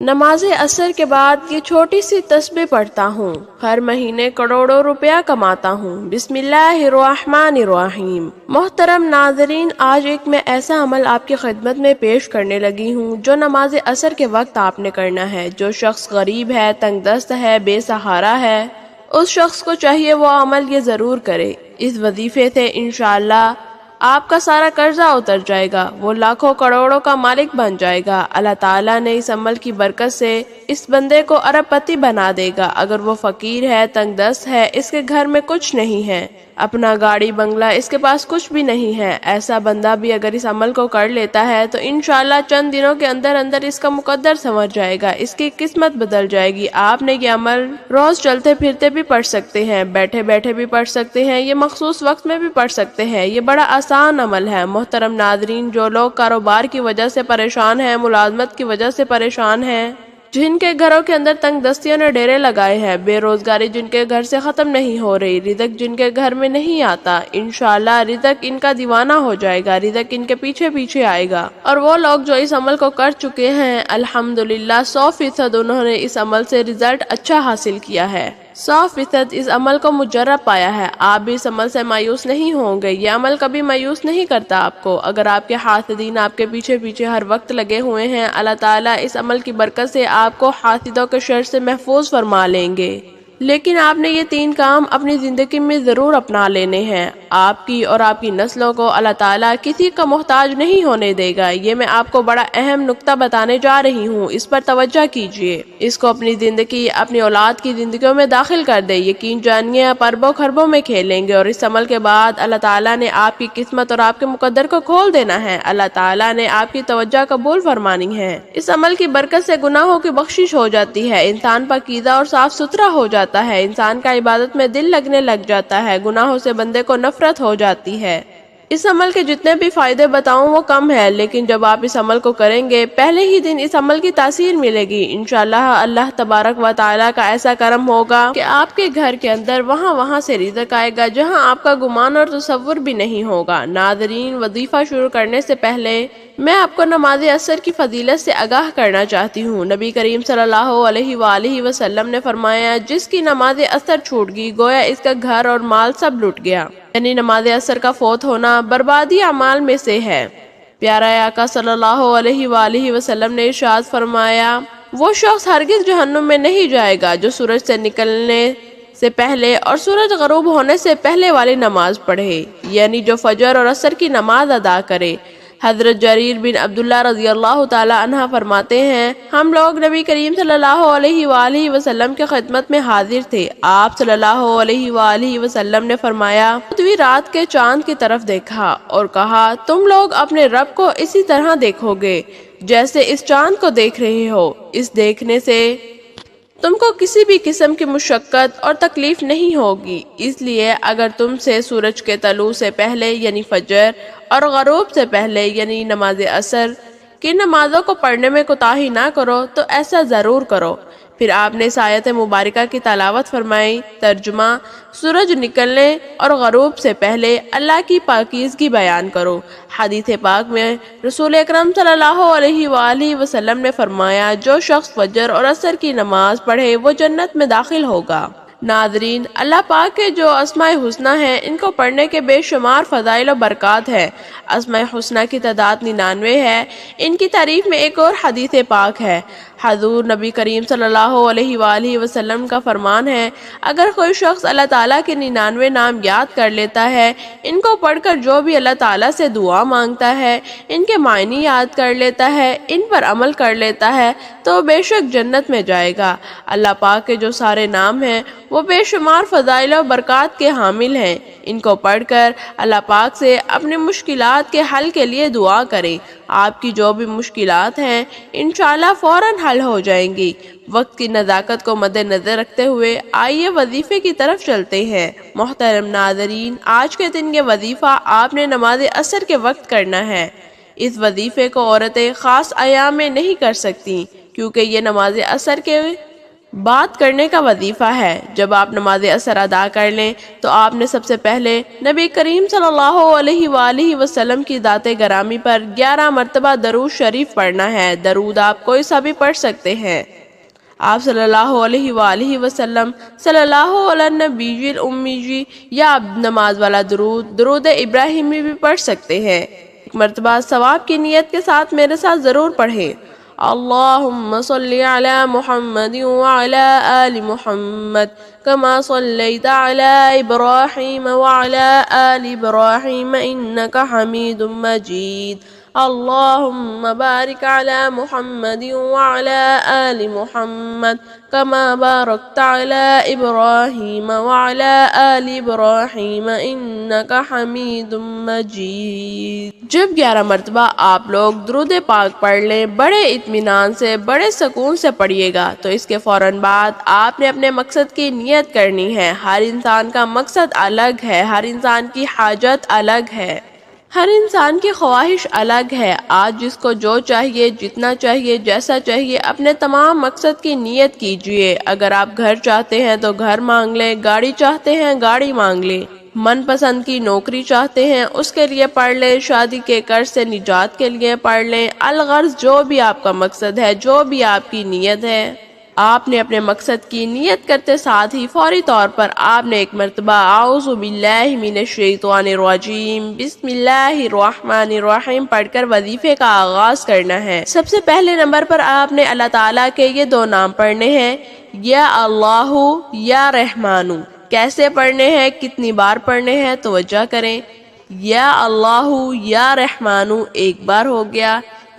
نماز عصر کے بعد یہ چھوٹی سی تسبیح پڑھتا ہوں، ہر مہینے کروڑوں روپیہ کماتا ہوں۔ بسم اللہ الرحمن الرحیم۔ محترم ناظرین، آج ایک میں ایسا عمل آپ کی خدمت میں پیش کرنے لگی ہوں جو نماز عصر کے وقت آپ نے کرنا ہے۔ جو شخص غریب ہے، تنگ دست ہے، بے سہارا ہے، اس شخص کو چاہیے وہ عمل یہ ضرور کرے۔ اس وظیفے سے انشاءاللہ آپ کا سارا قرضہ اتر جائے گا، وہ لاکھوں کروڑوں کا مالک بن جائے گا۔ اللہ تعالیٰ نے اس عمل کی برکت سے اس بندے کو ارب پتی بنا دے گا۔ اگر وہ فقیر ہے، تنگ دست ہے، اس کے گھر میں کچھ نہیں ہے، اپنا گاڑی بنگلہ اس کے پاس کچھ بھی نہیں ہے، ایسا بندہ بھی اگر اس عمل کو کر لیتا ہے تو انشاءاللہ چند دنوں کے اندر اندر اس کا مقدر سنور جائے گا، اس کی قسمت بدل جائے گی۔ آپ نے یہ عمل روز چلتے پھرتے بھی پڑھ سکتے ہیں، بیٹھے بیٹھے بھی پڑھ سکتے ہیں، یہ مخصوص وقت میں بھی پڑھ سکتے ہیں۔ یہ بڑا آسان عمل ہے۔ محترم ناظرین، جو لوگ کاروبار کی وجہ سے پریشان ہیں، ملازمت کی وجہ سے پریشان ہیں، جن کے گھروں کے اندر تنگ دستیوں نے ڈیرے لگائے ہیں، بے روزگاری جن کے گھر سے ختم نہیں ہو رہی، رزق جن کے گھر میں نہیں آتا، انشاءاللہ رزق ان کا دیوانہ ہو جائے گا، رزق ان کے پیچھے پیچھے آئے گا۔ اور وہ لوگ جو اس عمل کو کر چکے ہیں، الحمدللہ 100% انہوں نے اس عمل سے رزلٹ اچھا حاصل کیا ہے، 100% اس عمل کو مجرب پایا ہے۔ آپ بھی اس عمل سے مایوس نہیں ہوں گے، یہ عمل کبھی مایوس نہیں کرتا آپ کو۔ اگر آپ کے حاسدین آپ کے پیچھے پیچھے ہر وقت لگے ہوئے ہیں، اللہ تعالیٰ اس عمل کی برکت سے آپ کو حاسدوں کے شر سے محفوظ فرما لیں گے۔ لیکن آپ نے یہ 3 کام اپنی زندگی میں ضرور اپنا لینے ہیں۔ آپ کی اور آپ کی نسلوں کو اللہ تعالیٰ کسی کا محتاج نہیں ہونے دے گا۔ یہ میں آپ کو بڑا اہم نکتہ بتانے جا رہی ہوں، اس پر توجہ کیجیے، اس کو اپنی زندگی، اپنی اولاد کی زندگیوں میں داخل کر دے۔ یقین جانیے آپ اربوں خربوں میں کھیلیں گے، اور اس عمل کے بعد اللہ تعالیٰ نے آپ کی قسمت اور آپ کے مقدر کو کھول دینا ہے۔ اللہ تعالیٰ نے آپ کی توجہ قبول فرمانی ہے۔ اس عمل کی برکت سے گناہوں کی بخشش ہو جاتی ہے، انسان پاکیزہ اور صاف ستھرا ہو جاتا ہے، انسان کا عبادت میں دل لگنے لگ جاتا ہے، گناہوں سے بندے کو نفرت ہو جاتی ہے۔ اس عمل کے جتنے بھی فائدے بتاؤں وہ کم ہے، لیکن جب آپ اس عمل کو کریں گے، پہلے ہی دن اس عمل کی تاثیر ملے گی۔ انشاءاللہ اللہ تبارک و تعالیٰ کا ایسا کرم ہوگا کہ آپ کے گھر کے اندر وہاں سے رزق آئے گا جہاں آپ کا گمان اور تصور بھی نہیں ہوگا۔ ناظرین، وظیفہ شروع کرنے سے پہلے میں آپ کو نماز عصر کی فضیلت سے آگاہ کرنا چاہتی ہوں۔ نبی کریم صلی اللہ علیہ وآلہ وسلم نے فرمایا، جس کی نماز عصر چھوٹ گئی گویا اس کا گھر اور مال سب لٹ گیا، یعنی نماز عصر کا فوت ہونا بربادی اعمال میں سے ہے۔ پیارا آقا صلی اللہ علیہ وآلہ وسلم نے ارشاد فرمایا، وہ شخص ہرگز جہنم میں نہیں جائے گا جو سورج سے نکلنے سے پہلے اور سورج غروب ہونے سے پہلے والی نماز پڑھے، یعنی جو فجر اور عصر کی نماز ادا کرے۔ حضرت جریر بن عبداللہ رضی اللہ تعالی عنہ فرماتے ہیں، ہم لوگ نبی کریم صلی اللہ علیہ وآلہ وسلم کی خدمت میں حاضر تھے۔ آپ صلی اللہ علیہ وآلہ وسلم نے فرمایا، چودھویں رات کے چاند کی طرف دیکھا اور کہا، تم لوگ اپنے رب کو اسی طرح دیکھو گے جیسے اس چاند کو دیکھ رہے ہو۔ اس دیکھنے سے تم کو کسی بھی قسم کی مشقت اور تکلیف نہیں ہوگی، اس لیے اگر تم سے سورج کے طلوع سے پہلے یعنی فجر اور غروب سے پہلے یعنی نماز عصر کی نمازوں کو پڑھنے میں کوتاہی نہ کرو تو ایسا ضرور کرو۔ پھر آپ نے اس آیت مبارکہ کی تلاوت فرمائی۔ ترجمہ، سورج نکلنے اور غروب سے پہلے اللہ کی پاکیزگی بیان کرو۔ حدیث پاک میں رسول اکرم صلی اللہ علیہ وآلہ وسلم نے فرمایا، جو شخص فجر اور عصر کی نماز پڑھے وہ جنت میں داخل ہوگا۔ ناظرین، اللہ پاک کے جو اسماء حسنہ ہیں ان کو پڑھنے کے بے شمار فضائل و برکات ہیں۔ اسماء حسنہ کی تعداد 99 ہے۔ ان کی تعریف میں ایک اور حدیث پاک ہے۔ حضور نبی کریم صلی اللہ علیہ وآلہ وسلم کا فرمان ہے، اگر کوئی شخص اللہ تعالیٰ کے 99 نام یاد کر لیتا ہے، ان کو پڑھ کر جو بھی اللہ تعالیٰ سے دعا مانگتا ہے، ان کے معنی یاد کر لیتا ہے، ان پر عمل کر لیتا ہے تو بے شک جنت میں جائے گا۔ اللہ پاک کے جو سارے نام ہیں وہ بے شمار فضائل و برکات کے حامل ہیں۔ ان کو پڑھ کر اللہ پاک سے اپنی مشکلات کے حل کے لیے دعا کریں۔ آپ کی جو بھی مشکلات ہیں انشاءاللہ فوراً حل ہو جائیں گی۔ وقت کی نزاکت کو مد نظر رکھتے ہوئے آئیے وظیفے کی طرف چلتے ہیں۔ محترم ناظرین، آج کے دن یہ وظیفہ آپ نے نماز عصر کے وقت کرنا ہے۔ اس وظیفے کو عورتیں خاص ایام میں نہیں کر سکتی کیونکہ یہ نماز عصر کے بات کرنے کا وظیفہ ہے۔ جب آپ نماز عصر ادا کر لیں تو آپ نے سب سے پہلے نبی کریم صلی اللہ علیہ وآلہ وسلم کی ذات گرامی پر 11 مرتبہ درود شریف پڑھنا ہے۔ درود آپ کوئی سا بھی پڑھ سکتے ہیں۔ آپ صلی اللہ علیہ وآلہ وسلم صلی اللہ علیہ النبی الامی یا نماز والا درود ابراہیمی بھی پڑھ سکتے ہیں۔ ایک مرتبہ ثواب کی نیت کے ساتھ میرے ساتھ ضرور پڑھیں۔ اللہم صلی علی محمد وعلی آل محمد کما صلیت علی ابراہیم وعلی آل ابراہیم انکا حمید مجید۔ اللہم بارک علی محمد وعلی آل محمد کما بارکت علی ابراہیم وعلی آل ابراہیم انکا حمید مجید۔ جب 11 مرتبہ آپ لوگ درود پاک پڑھ لیں، بڑے اطمینان سے، بڑے سکون سے پڑھیے گا، تو اس کے فوراً بعد آپ نے اپنے مقصد کی نیت کرنی ہے۔ ہر انسان کا مقصد الگ ہے، ہر انسان کی حاجت الگ ہے، ہر انسان کی خواہش الگ ہے۔ آج جس کو جو چاہیے، جتنا چاہیے، جیسا چاہیے، اپنے تمام مقصد کی نیت کیجئے۔ اگر آپ گھر چاہتے ہیں تو گھر مانگ لیں، گاڑی چاہتے ہیں گاڑی مانگ لیں، من پسند کی نوکری چاہتے ہیں اس کے لیے پڑھ لیں، شادی کے قرض سے نجات کے لیے پڑھ لیں۔ الغرض جو بھی آپ کا مقصد ہے، جو بھی آپ کی نیت ہے، آپ نے اپنے مقصد کی نیت کرتے ساتھ ہی فوری طور پر آپ نے ایک مرتبہ اعوذ باللہ من الشیطان الرجیم بسم اللہ الرحمن الرحیم پڑھ کر وظیفے کا آغاز کرنا ہے۔ سب سے پہلے نمبر پر آپ نے اللہ تعالیٰ کے یہ 2 نام پڑھنے ہیں، یا اللہ یا رحمانو۔ کیسے پڑھنے ہیں، کتنی بار پڑھنے ہیں، توجہ کریں۔ یا اللہ یا رحمانو 1 بار ہو گیا،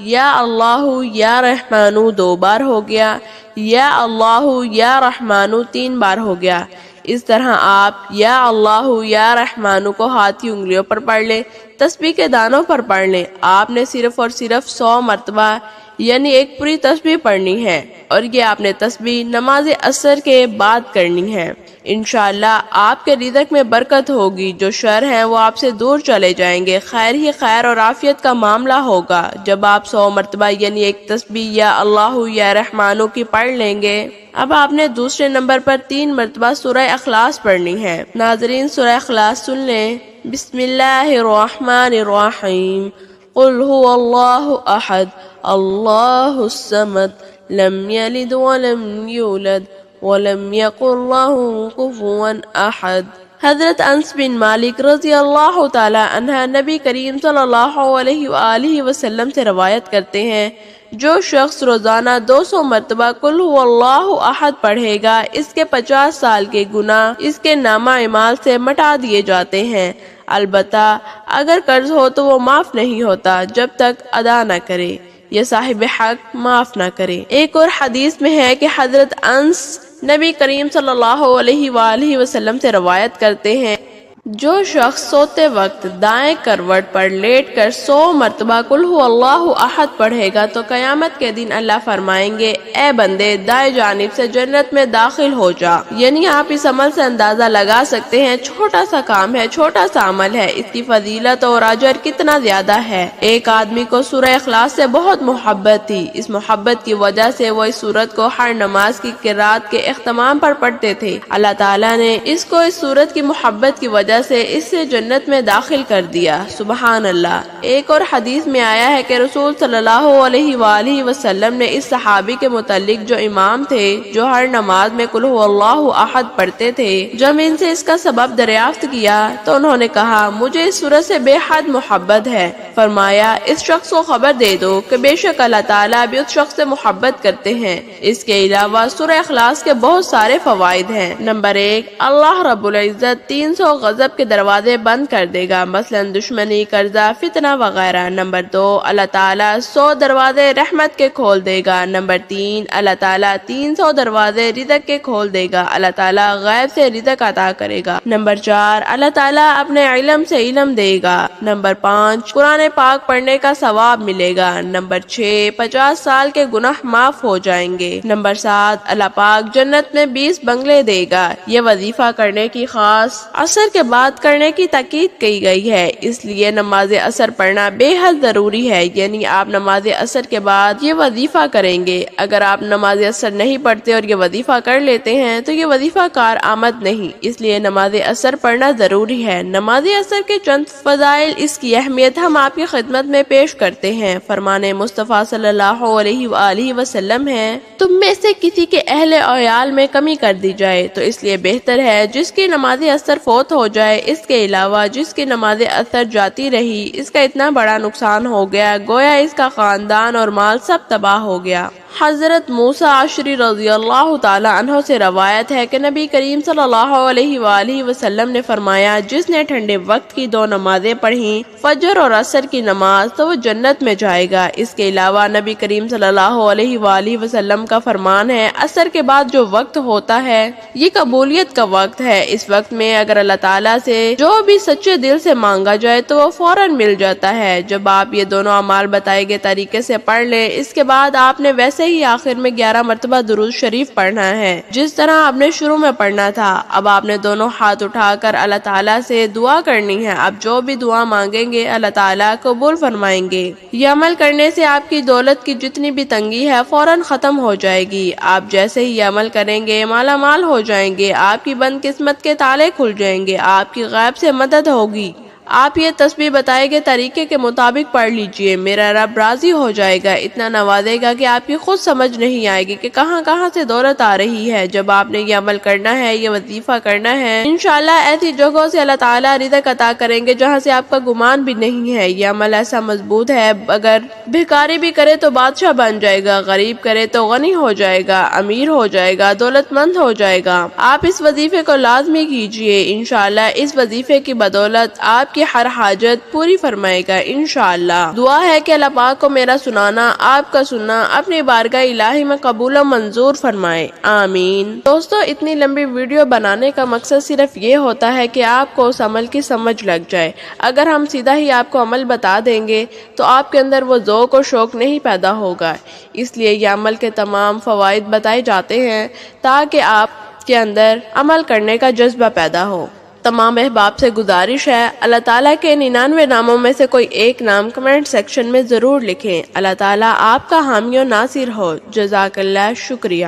یا اللہ یا رحمانو 2 بار ہو گیا، یا اللہ یا رحمانو 3 بار ہو گیا۔ اس طرح آپ یا اللہ یا رحمانو کو ہاتھ کی انگلیوں پر پڑھ لیں، تسبیح کے دانوں پر پڑھ لیں۔ آپ نے صرف اور صرف 100 مرتبہ یعنی ایک پوری تسبیح پڑھنی ہے، اور یہ آپ نے تسبیح نماز عصر کے بعد کرنی ہے۔ انشاءاللہ آپ کے رزق میں برکت ہوگی، جو شر ہیں وہ آپ سے دور چلے جائیں گے، خیر ہی خیر اور عافیت کا معاملہ ہوگا۔ جب آپ 100 مرتبہ یعنی ایک تسبیح یا اللہ یا رحمانو کی پڑھ لیں گے، اب آپ نے دوسرے نمبر پر 3 مرتبہ سورہ اخلاص پڑھنی ہے۔ ناظرین سورہ اخلاص سن لیں۔ بسم اللہ الرحمن الرحیم قل هو اللہ احد اللہ الصمد لم یلد ولم یولد وَلَمْ يَكُنْ لَهُ كُفُوًا أَحَدٌ۔ حضرت انس بن مالک رضی اللہ تعالی عنہ نبی کریم صلی اللہ علیہ وآلہ وسلم سے روایت کرتے ہیں، جو شخص روزانہ 200 مرتبہ قل هو اللہ احد پڑھے گا، اس کے 50 سال کے گناہ اس کے نامہ اعمال سے مٹا دیے جاتے ہیں۔ البتہ اگر قرض ہو تو وہ معاف نہیں ہوتا جب تک ادا نہ کرے، یہ صاحب حق معاف نہ کرے۔ ایک اور حدیث میں ہے کہ حضرت انس نبی کریم صلی اللہ علیہ وآلہ وسلم سے روایت کرتے ہیں، جو شخص سوتے وقت دائیں کروٹ پر لیٹ کر 100 مرتبہ قل هو اللہ احد پڑھے گا تو قیامت کے دن اللہ فرمائیں گے، اے بندے دائیں جانب سے جنت میں داخل ہو جا۔ یعنی آپ اس عمل سے اندازہ لگا سکتے ہیں، چھوٹا سا کام ہے، چھوٹا سا عمل ہے، اس کی فضیلت اور اجر کتنا زیادہ ہے۔ ایک آدمی کو سورہ اخلاص سے بہت محبت تھی، اس محبت کی وجہ سے وہ اس سورت کو ہر نماز کی قرات کے اختتام پر پڑھتے تھے۔ اللہ تعالیٰ نے اس کو اس سورت کی محبت کی وجہ سے اس سے جنت میں داخل کر دیا۔ سبحان اللہ۔ ایک اور حدیث میں آیا ہے کہ رسول صلی اللہ علیہ وآلہ وسلم نے اس صحابی کے متعلق جو امام تھے، جو ہر نماز میں قل هو اللہ احد پڑھتے تھے، جب ان سے اس کا سبب دریافت کیا تو انہوں نے کہا، مجھے اس سورت سے بے حد محبت ہے۔ فرمایا، اس شخص کو خبر دے دو کہ بے شک اللہ تعالیٰ بھی اس شخص سے محبت کرتے ہیں۔ اس کے علاوہ سورہ اخلاص کے بہت سارے فوائد ہیں۔ نمبر 1، اللہ رب العزت 300 غضب کے دروازے بند کر دے گا، مثلا دشمنی، قرضہ، فتنہ وغیرہ۔ نمبر 2، اللہ تعالیٰ 100 دروازے رحمت کے کھول دے گا۔ نمبر 3، اللہ تعالیٰ 300 دروازے رزق کے کھول دے گا، اللہ تعالیٰ غیب سے رزق عطا کرے گا۔ نمبر 4، اللہ تعالیٰ اپنے علم سے علم دے گا۔ نمبر 5، قرآن پاک پڑھنے کا ثواب ملے گا۔ نمبر 6، 50 سال کے گناہ معاف ہو جائیں گے۔ نمبر 7، اللہ پاک جنت میں 20 بنگلے دے گا۔ یہ وظیفہ کرنے کی خاص عصر کے بعد کرنے کی تاکید کی گئی ہے، اس لیے نماز عصر پڑھنا بے حد ضروری ہے، یعنی آپ نماز عصر کے بعد یہ وظیفہ کریں گے۔ اگر آپ نماز عصر نہیں پڑھتے اور یہ وظیفہ کر لیتے ہیں تو یہ وظیفہ کار آمد نہیں، اس لیے نماز عصر پڑھنا ضروری ہے۔ نماز عصر کے چند فضائل، اس کی اہمیت ہم آپ کی خدمت میں پیش کرتے ہیں۔ فرمان مصطفیٰ صلی اللہ علیہ وآلہ وسلم ہے، تم میں سے کسی کے اہل عیال میں کمی کر دی جائے تو اس لیے بہتر ہے جس کی نماز عصر فوت ہو جائے، اس کے علاوہ جس کی نماز عصر جاتی رہی، اس کا اتنا بڑا نقصان ہو گیا گویا اس کا خاندان اور مال سب تباہ ہو گیا۔ حضرت موسیٰ عشری رضی اللہ تعالی عنہ سے روایت ہے کہ نبی کریم صلی اللہ علیہ وآلہ وسلم نے فرمایا، جس نے ٹھنڈے وقت کی 2 نمازیں پڑھیں، فجر اور عصر کی نماز، تو وہ جنت میں جائے گا۔ اس کے علاوہ نبی کریم صلی اللہ علیہ وآلہ وسلم کا فرمان ہے، عصر کے بعد جو وقت ہوتا ہے یہ قبولیت کا وقت ہے۔ اس وقت میں اگر اللہ تعالیٰ سے جو بھی سچے دل سے مانگا جائے تو وہ فوراً مل جاتا ہے۔ جب آپ یہ دونوں اعمال بتائے گئے طریقے سے پڑھ لیں، اس کے بعد آپ نے ویسے ہی آخر میں 11 مرتبہ درود شریف پڑھنا ہے جس طرح آپ نے شروع میں پڑھنا تھا۔ اب آپ نے دونوں ہاتھ اٹھا کر اللہ تعالیٰ سے دعا کرنی ہے۔ آپ جو بھی دعا مانگیں گے اللہ تعالیٰ قبول فرمائیں گے۔ یہ عمل کرنے سے آپ کی دولت کی جتنی بھی تنگی ہے فوراً ختم ہو جائے گی۔ آپ جیسے ہی یہ عمل کریں گے مالا مال ہو جائیں گے، آپ کی بند قسمت کے تالے کھل جائیں گے، آپ کی غیب سے مدد ہوگی۔ آپ یہ تسبیح بتائے گئے طریقے کے مطابق پڑھ لیجئے، میرا رب راضی ہو جائے گا، اتنا نوازے گا کہ آپ کی خود سمجھ نہیں آئے گی کہ کہاں کہاں سے دولت آ رہی ہے۔ جب آپ نے یہ عمل کرنا ہے، یہ وظیفہ کرنا ہے، انشاءاللہ ایسی جگہوں سے اللہ تعالیٰ رزق عطا کریں گے جہاں سے آپ کا گمان بھی نہیں ہے۔ یہ عمل ایسا مضبوط ہے، اگر بھکاری بھی کرے تو بادشاہ بن جائے گا، غریب کرے تو غنی ہو جائے گا، امیر ہو جائے گا، دولت مند ہو جائے گا۔ آپ اس وظیفے کو لازمی کیجئے، انشاءاللہ اس وظیفے کی بدولت آپ کی ہر حاجت پوری فرمائے گا انشاءاللہ۔ دعا ہے کہ اللہ پاک کو میرا سنانا، آپ کا سننا اپنی بارگاہ الہی میں قبول و منظور فرمائے، آمین۔ دوستو، اتنی لمبی ویڈیو بنانے کا مقصد صرف یہ ہوتا ہے کہ آپ کو اس عمل کی سمجھ لگ جائے۔ اگر ہم سیدھا ہی آپ کو عمل بتا دیں گے تو آپ کے اندر وہ ذوق و شوق نہیں پیدا ہوگا، اس لیے یہ عمل کے تمام فوائد بتائے جاتے ہیں تاکہ آپ کے اندر عمل کرنے کا جذبہ پیدا ہو۔ تمام احباب سے گزارش ہے، اللہ تعالیٰ کے 99 ناموں میں سے کوئی ایک نام کمنٹ سیکشن میں ضرور لکھیں۔ اللہ تعالیٰ آپ کا حامی و ناصر ہو۔ جزاک اللہ، شکریہ۔